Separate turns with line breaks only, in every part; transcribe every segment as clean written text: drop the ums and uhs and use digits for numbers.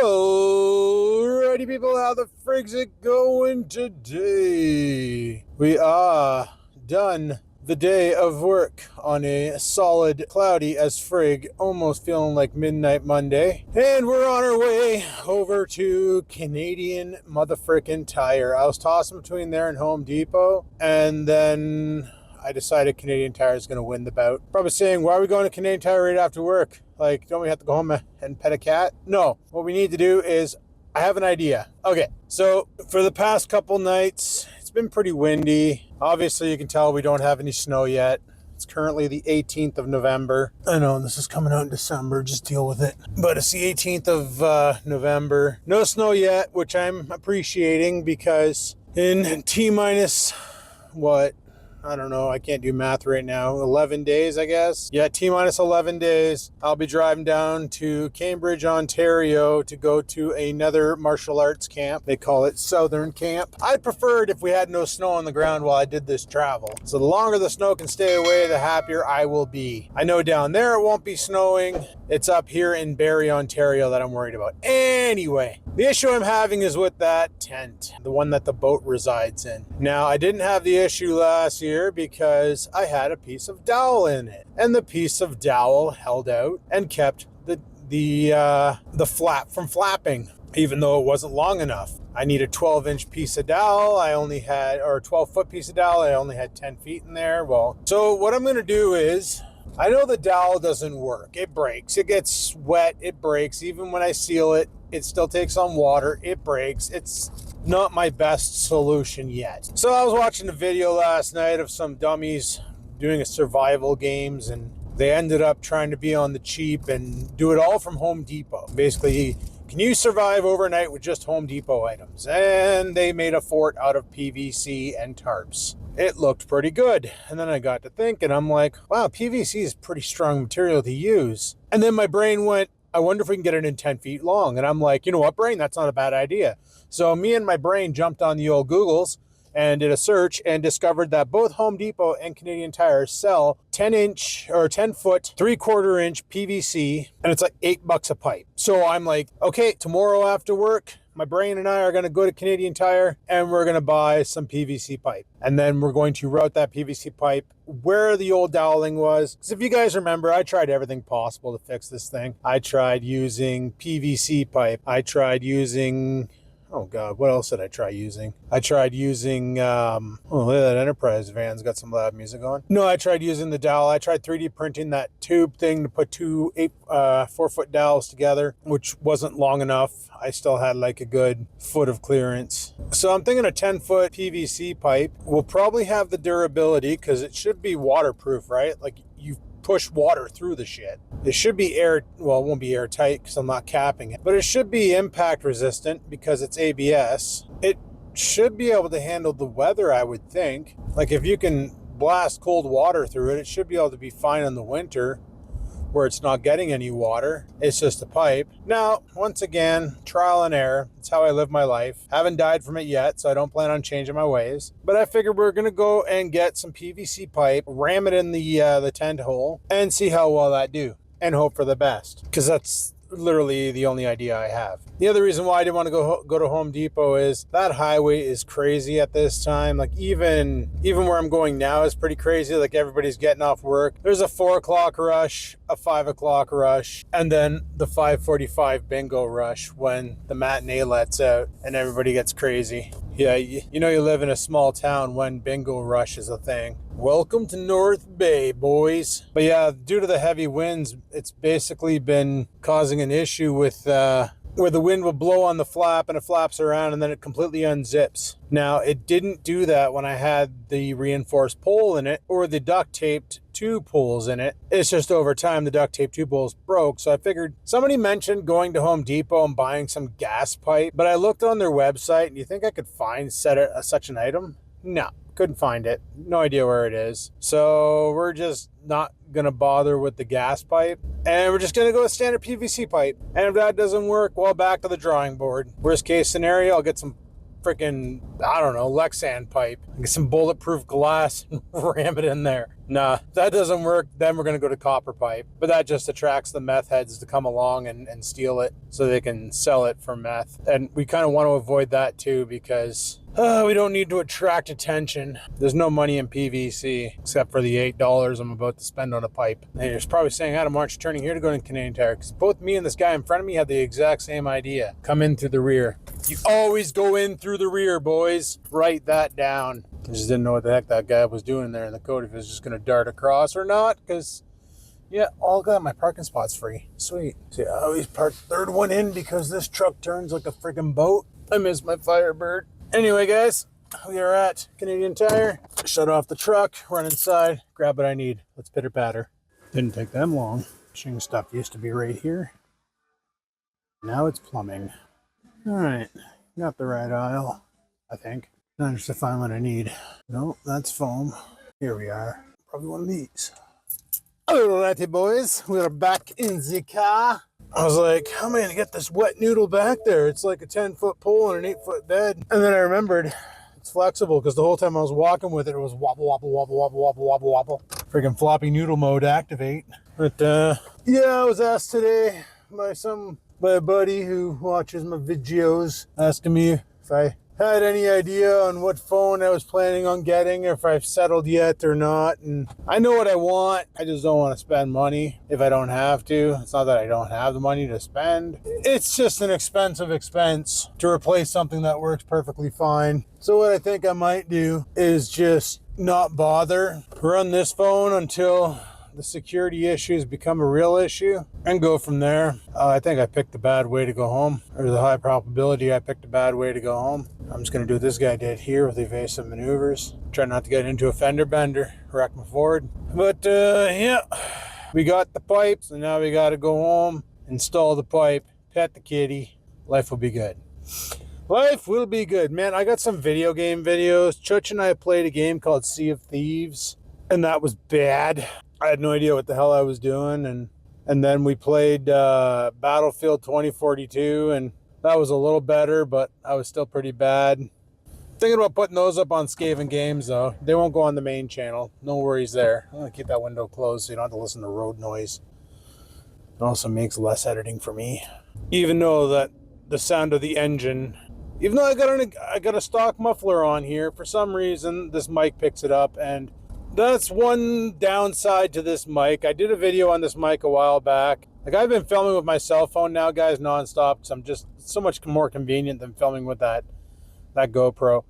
Alrighty, people, how the frig's it going today? We are done the day of work on a solid, cloudy as frig, almost feeling like midnight Monday. And we're on our way over to Canadian motherfrickin' Tire. I was tossing between there and Home Depot, and then I decided Canadian Tire is going to win the bout. Probably saying, why are we going to Canadian Tire right after work? Like, don't we have to go home and pet a cat? No, what we need to do is, I have an idea. Okay, so for the past couple nights, it's been pretty windy. Obviously, you can tell we don't have any snow yet. It's currently the 18th of November. I know this is coming out in December, just deal with it. But it's the 18th of November. No snow yet, which I'm appreciating because in T-minus, what? I don't know, I can't do math right now. 11 days, I guess. Yeah, T-minus 11 days. I'll be driving down to Cambridge, Ontario to go to another martial arts camp. They call it Southern Camp. I'd prefer it if we had no snow on the ground while I did this travel. So the longer the snow can stay away, the happier I will be. I know down there it won't be snowing. It's up here in Barrie, Ontario that I'm worried about. Anyway, the issue I'm having is with that tent, the one that the boat resides in. Now, I didn't have the issue last year because I had a piece of dowel in it, and the piece of dowel held out and kept the flap from flapping, even though it wasn't long enough. I need a 12-inch piece of dowel. Or a 12-foot piece of dowel. I only had 10 feet in there. Well, so what I'm going to do is, I know the dowel doesn't work. It breaks. It gets wet. It breaks. Even when I seal it, it still takes on water. It breaks. It's not my best solution yet. So I was watching a video last night of some dummies doing a survival games, and they ended up trying to be on the cheap and do it all from Home Depot. Basically, can you survive overnight with just Home Depot items? And they made a fort out of PVC and tarps. It looked pretty good. And then I got to thinking, I'm like, wow, PVC is pretty strong material to use. And then my brain went, I wonder if we can get it in 10 feet long. And I'm like, you know what, brain, that's not a bad idea. So me and my brain jumped on the old Googles and did a search and discovered that both Home Depot and Canadian Tire sell 10-inch or 10-foot, 3/4-inch PVC, and it's like $8 a pipe. So I'm like, okay, tomorrow after work, my brain and I are going to go to Canadian Tire and we're going to buy some PVC pipe. And then we're going to route that PVC pipe where the old doweling was. Because if you guys remember, I tried everything possible to fix this thing. I tried using PVC pipe. I tried using... oh God, what else did I try using? I tried using, look at that Enterprise van's got some loud music on. No, I tried using the dowel. I tried 3D printing that tube thing to put two 4-foot dowels together, which wasn't long enough. I still had like a good foot of clearance. So I'm thinking a 10-foot PVC pipe will probably have the durability because it should be waterproof, right? Like you push water through the shit. It should be it won't be airtight because I'm not capping it, but it should be impact resistant because it's ABS. It should be able to handle the weather, I would think. Like if you can blast cold water through it, it should be able to be fine in the winter where it's not getting any water. It's just a pipe. Now, once again, trial and error. It's how I live my life. Haven't died from it yet, so I don't plan on changing my ways. But I figured we're gonna go and get some PVC pipe, ram it in the tent hole, and see how well that do, and hope for the best. Because that's literally the only idea I have. The other reason why I didn't want to go to Home Depot is that highway is crazy at this time. Like even where I'm going now is pretty crazy. Like everybody's getting off work. There's a 4 o'clock rush, a 5 o'clock rush, and then the 5:45 bingo rush when the matinee lets out and everybody gets crazy. Yeah, you know you live in a small town when bingo rush is a thing. Welcome to North Bay, boys. But yeah, due to the heavy winds, it's basically been causing an issue with where the wind will blow on the flap and it flaps around and then it completely unzips. Now, it didn't do that when I had the reinforced pole in it or the duct taped 2 poles in it. It's just over time the duct tape 2 poles broke. So I figured somebody mentioned going to Home Depot and buying some gas pipe, but I looked on their website and you think I could find such an item? No. Couldn't find it. No idea where it is. So we're just not going to bother with the gas pipe. And we're just going to go with standard PVC pipe. And if that doesn't work, well, back to the drawing board. Worst case scenario, I'll get some freaking, I don't know, Lexan pipe, get some bulletproof glass and ram it in there. Nah, if that doesn't work, then we're going to go to copper pipe. But that just attracts the meth heads to come along and steal it so they can sell it for meth. And we kind of want to avoid that too, because we don't need to attract attention. There's no money in PVC except for the $8 I'm about to spend on a pipe. And you're probably saying, Adam, aren't you turning here to go to Canadian Tire? Because both me and this guy in front of me had the exact same idea. Come in through the rear. You always go in through the rear, boys. Write that down. I just didn't know what the heck that guy was doing there in the code, if he was just going to dart across or not, because, yeah, all got my parking spot's free. Sweet. See, I always park third one in because this truck turns like a freaking boat. I miss my Firebird. Anyway, guys, we are at Canadian Tire. Shut off the truck, run inside, grab what I need. Let's pitter patter. Didn't take them long. Fishing stuff used to be right here. Now it's plumbing. All right, got the right aisle, I think. Now just to find what I need. No, that's foam. Here we are. Probably one of these. Alrighty, boys. We are back in the car. I was like, how am I going to get this wet noodle back there? It's like a 10-foot pole and an 8-foot bed. And then I remembered it's flexible because the whole time I was walking with it, it was wobble, wobble, wobble, wobble, wobble, wobble, wobble. Freaking floppy noodle mode activate. But yeah, I was asked today by a buddy who watches my videos, asking me if I had any idea on what phone I was planning on getting, or if I've settled yet or not. And I know what I want. I just don't want to spend money if I don't have to. It's not that I don't have the money to spend. It's just an expensive expense to replace something that works perfectly fine. So what I think I might do is just not bother, run this phone until the security issues become a real issue, and go from there. I think I picked a bad way to go home, or the high probability I picked a bad way to go home. I'm just going to do what this guy did here with evasive maneuvers. Try not to get into a fender bender, wreck my Ford. But yeah, we got the pipes, and now we got to go home, install the pipe, pet the kitty. Life will be good. Life will be good. Man, I got some video game videos. Chuch and I played a game called Sea of Thieves, and that was bad. I had no idea what the hell I was doing, and then we played Battlefield 2042, and that was a little better, but I was still pretty bad. Thinking about putting those up on Skaven Games, though. They won't go on the main channel. No worries there. I'm going to keep that window closed so you don't have to listen to road noise. It also makes less editing for me. Even though that the sound of the engine, even though I got a stock muffler on here, for some reason this mic picks it up, and that's one downside to this mic. I did a video on this mic a while back. Like, I've been filming with my cell phone now, guys, nonstop, because I'm just so much more convenient than filming with that GoPro.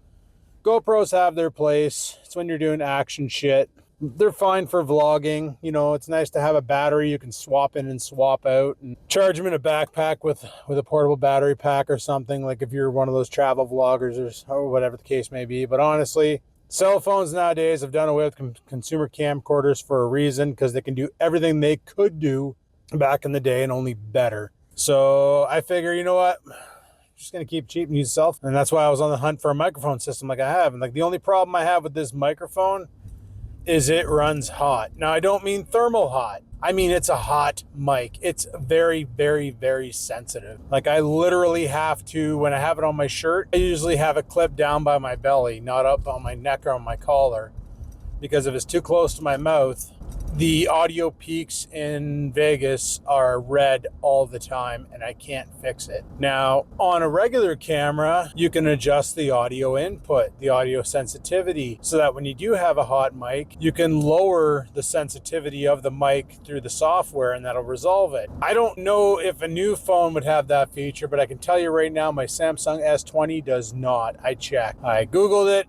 GoPros have their place. It's when you're doing action shit. They're fine for vlogging. You know, it's nice to have a battery you can swap in and swap out, and charge them in a backpack with a portable battery pack or something, like if you're one of those travel vloggers or whatever the case may be. But honestly, cell phones nowadays have done away with consumer camcorders for a reason, because they can do everything they could do back in the day and only better. So I figure, you know what? I'm just going to keep cheap and use cell phone. And that's why I was on the hunt for a microphone system like I have. And like, the only problem I have with this microphone is it runs hot. Now, I don't mean thermal hot. I mean, it's a hot mic. It's very, very, very sensitive. Like, I literally have to, when I have it on my shirt, I usually have it clipped down by my belly, not up on my neck or on my collar. Because if it's too close to my mouth, the audio peaks in Vegas are red all the time, and I can't fix it. Now, on a regular camera, you can adjust the audio input, the audio sensitivity, so that when you do have a hot mic, you can lower the sensitivity of the mic through the software, and that'll resolve it. I don't know if a new phone would have that feature, but I can tell you right now, my Samsung S20 does not. I checked. I Googled it.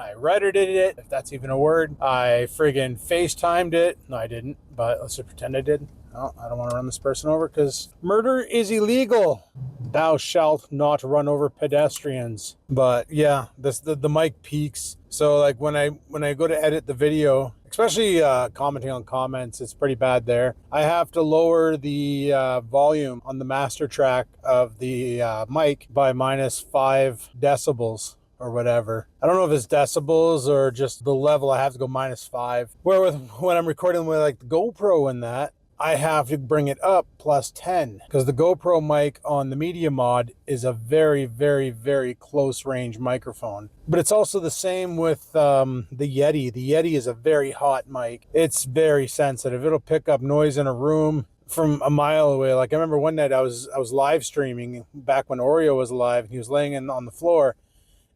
I Reddited it, if that's even a word. I friggin' FaceTimed it. No, I didn't, but let's just pretend I did. Oh, I don't want to run this person over because murder is illegal. Thou shalt not run over pedestrians. But yeah, the mic peaks. So like when I go to edit the video, especially commenting on comments, it's pretty bad there. I have to lower the volume on the master track of the mic by -5 decibels. Or whatever. I don't know if it's decibels or just the level. I have to go -5. Where when I'm recording with like the GoPro and that, I have to bring it up plus 10 because the GoPro mic on the Media Mod is a very, very, very close range microphone. But it's also the same with the Yeti. The Yeti is a very hot mic. It's very sensitive. It'll pick up noise in a room from a mile away. Like I remember one night I was live streaming back when Oreo was alive, and he was laying on the floor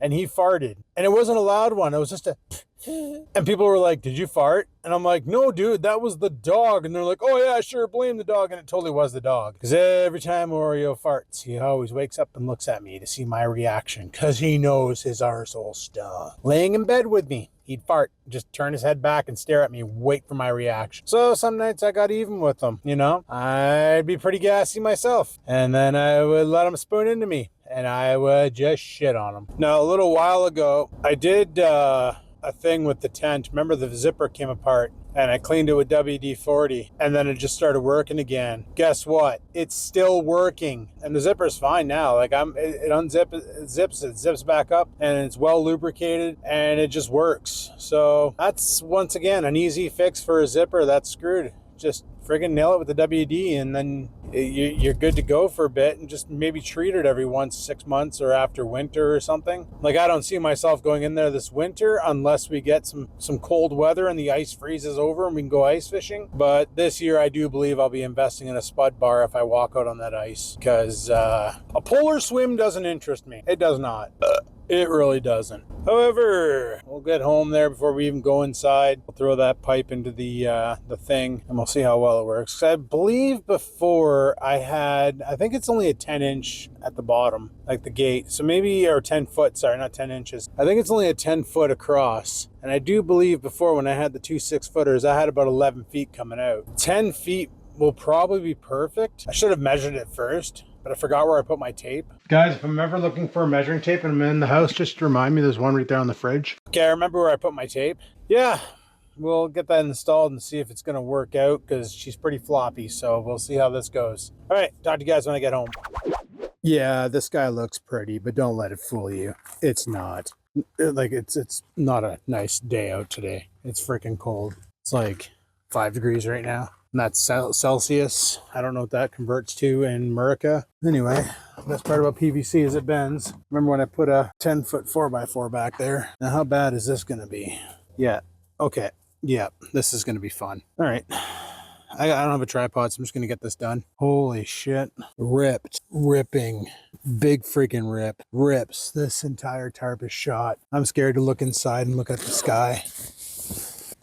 and he farted. And it wasn't a loud one. It was just a and people were like, "Did you fart?" And I'm like, "No, dude, that was the dog." And they're like, "Oh yeah, sure, blame the dog." And it totally was the dog. Because every time Oreo farts, he always wakes up and looks at me to see my reaction. Because he knows his arsehole stunk. Laying in bed with me, he'd fart, just turn his head back and stare at me, wait for my reaction. So some nights I got even with him, you know? I'd be pretty gassy myself. And then I would let him spoon into me. And I would just shit on him. Now, a little while ago, I did a thing with the tent. Remember the zipper came apart and I cleaned it with WD-40 and then it just started working again. Guess what? It's still working and the zipper's fine now. Like it unzips, it zips back up and it's well lubricated and it just works. So that's once again an easy fix for a zipper that's screwed. Just friggin' nail it with the WD and then you're good to go for a bit, and just maybe treat it every 6 months or after winter or something. Like I don't see myself going in there this winter unless we get some cold weather and the ice freezes over and we can go ice fishing. But this year I do believe I'll be investing in a spud bar if I walk out on that ice, because a polar swim doesn't interest me. It does not. It really doesn't. However, we'll get home there before we even go inside. We'll throw that pipe into the thing and we'll see how well it works. I believe before I think it's only a 10-inch at the bottom, like the gate. So maybe, or 10 foot, sorry, not 10 inches. I think it's only a 10 foot across. And I do believe before when I had the 2 6-footers, I had about 11 feet coming out. 10 feet will probably be perfect. I should have measured it first, but I forgot where I put my tape. Guys, if I'm ever looking for a measuring tape and I'm in the house, just remind me there's one right there on the fridge. Okay, I remember where I put my tape. Yeah, we'll get that installed and see if it's going to work out, because she's pretty floppy, so we'll see how this goes. All right, talk to you guys when I get home. Yeah, this guy looks pretty, but don't let it fool you. It's not. Like, it's not a nice day out today. It's freaking cold. It's like 5 degrees right now. And that's Celsius. I don't know what that converts to in America. Anyway, the best part about PVC is it bends. Remember when I put a 10-foot 4x4 back there? Now, how bad is this going to be? Yeah. Okay. Yeah, this is going to be fun. All right. I don't have a tripod, so I'm just going to get this done. Holy shit. Ripped. Ripping. Big freaking rip. Rips. This entire tarp is shot. I'm scared to look inside and look at the sky.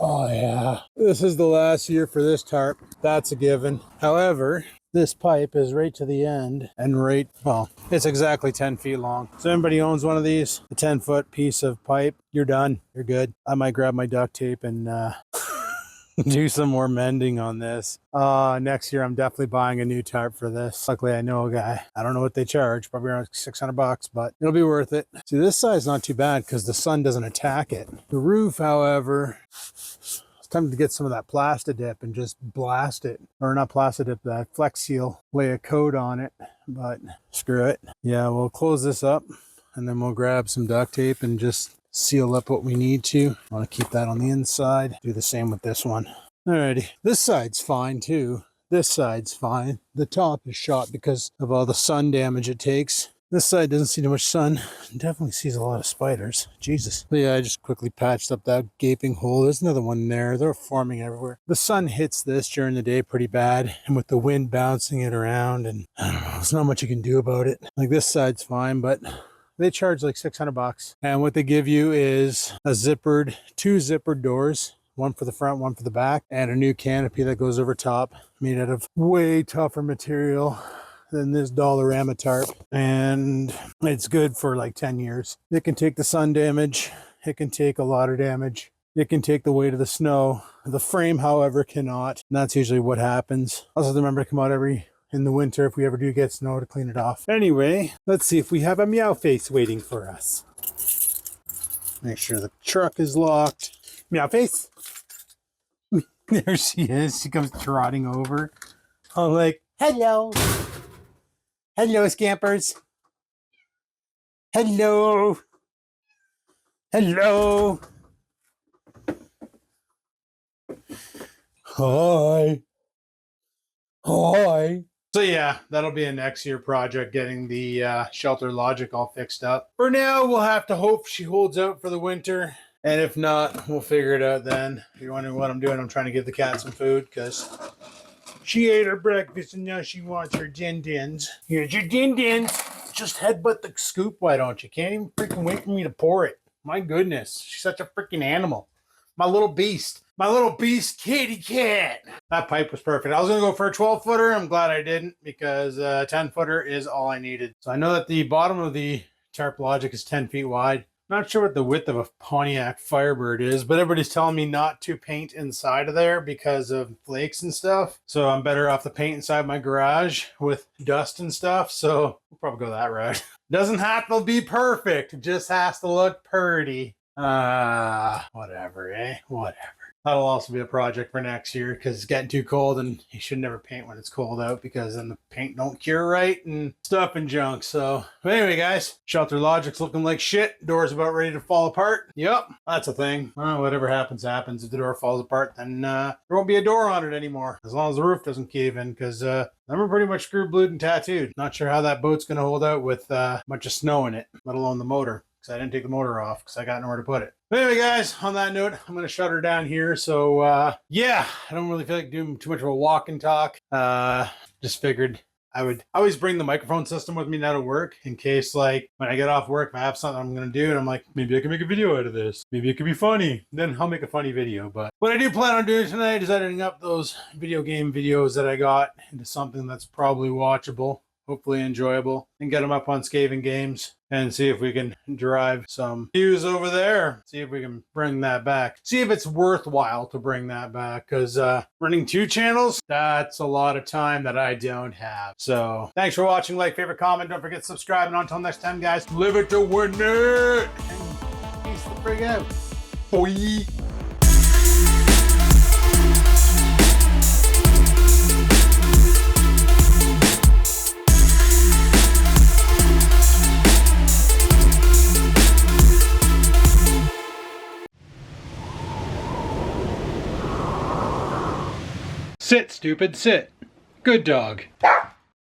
Oh yeah, this is the last year for this tarp. That's a given. However, this pipe is right to the end and well, it's exactly 10 feet long. So anybody owns one of these, a 10-foot piece of pipe, you're done. You're good. I might grab my duct tape and do some more mending on this. Next year I'm definitely buying a new tarp for this. Luckily I know a guy. I don't know what they charge, probably around $600, but it'll be worth it. See, this side's not too bad because the sun doesn't attack it. The roof, however, it's time to get some of that Plastidip and just blast it. Or not Plastidip, that Flex Seal. Lay a coat on it, but screw it. Yeah, we'll close this up and then we'll grab some duct tape and just seal up what we need to. I want to keep that on the inside. Do the same with this one. Alrighty, this side's fine too. This side's fine. The top is shot because of all the sun damage it takes. This side doesn't see too much sun. It definitely sees a lot of spiders. Jesus. But yeah, I just quickly patched up that gaping hole. There's another one there. They're forming everywhere. The sun hits this during the day pretty bad, and with the wind bouncing it around, and I don't know, there's not much you can do about it. Like, this side's fine, but they charge like $600. And what they give you is two zippered doors. One for the front, one for the back, and a new canopy that goes over top, made out of way tougher material than this Dollarama tarp. And it's good for like 10 years. It can take the sun damage. It can take a lot of damage. It can take the weight of the snow. The frame, however, cannot. And that's usually what happens. Also, remember to come out in the winter if we ever do get snow to clean it off. Anyway, let's see if we have a meow face waiting for us. Make sure the truck is locked. Meow face. There she is. She comes trotting over. I'm like, hello. Hello, scampers. Hello. Hello. Hi. Hi. So yeah, that'll be a next year project, getting the shelter logic all fixed up. For now, we'll have to hope she holds out for the winter. And if not, we'll figure it out then. If you're wondering what I'm doing, I'm trying to give the cat some food because she ate her breakfast and now she wants her din-dins. Here's your din-dins. Just headbutt the scoop, why don't you? Can't even freaking wait for me to pour it. My goodness, she's such a freaking animal. My little beast. My little beast kitty cat. That pipe was perfect. I was going to go for a 12-footer. I'm glad I didn't because a 10-footer is all I needed. So I know that the bottom of the tarp logic is 10 feet wide. Not sure what the width of a Pontiac Firebird is, but everybody's telling me not to paint inside of there because of flakes and stuff. So I'm better off to paint inside my garage with dust and stuff. So we'll probably go that route. Doesn't have to be perfect. It just has to look pretty. Whatever, eh? Whatever. That'll also be a project for next year because it's getting too cold and you should never paint when it's cold out because then the paint don't cure right and stuff and junk. So, but anyway, guys, shelter logic's looking like shit. Door's about ready to fall apart. Yep, that's a thing. Well, whatever happens, happens. If the door falls apart, then there won't be a door on it anymore as long as the roof doesn't cave in because then we're pretty much screwed, blued, and tattooed. Not sure how that boat's going to hold out with a bunch of snow in it, let alone the motor. Because I didn't take the motor off because I got nowhere to put it. But anyway, guys, on that note, I'm going to shut her down here. So, yeah, I don't really feel like doing too much of a walk and talk. Just figured I would always bring the microphone system with me now to work in case, like, when I get off work, if I have something I'm going to do and I'm like, maybe I can make a video out of this. Maybe it could be funny. Then I'll make a funny video. But what I do plan on doing tonight is editing up those video game videos that I got into something that's probably watchable, hopefully enjoyable, and get them up on Skaven Games and see if we can drive some views over there. See if we can bring that back. See if it's worthwhile to bring that back because running 2 channels, that's a lot of time that I don't have. So thanks for watching. Like, favorite, comment. Don't forget to subscribe. And until next time, guys, live it to win it. And peace the frig out. Boy. Sit, stupid, sit. Good dog.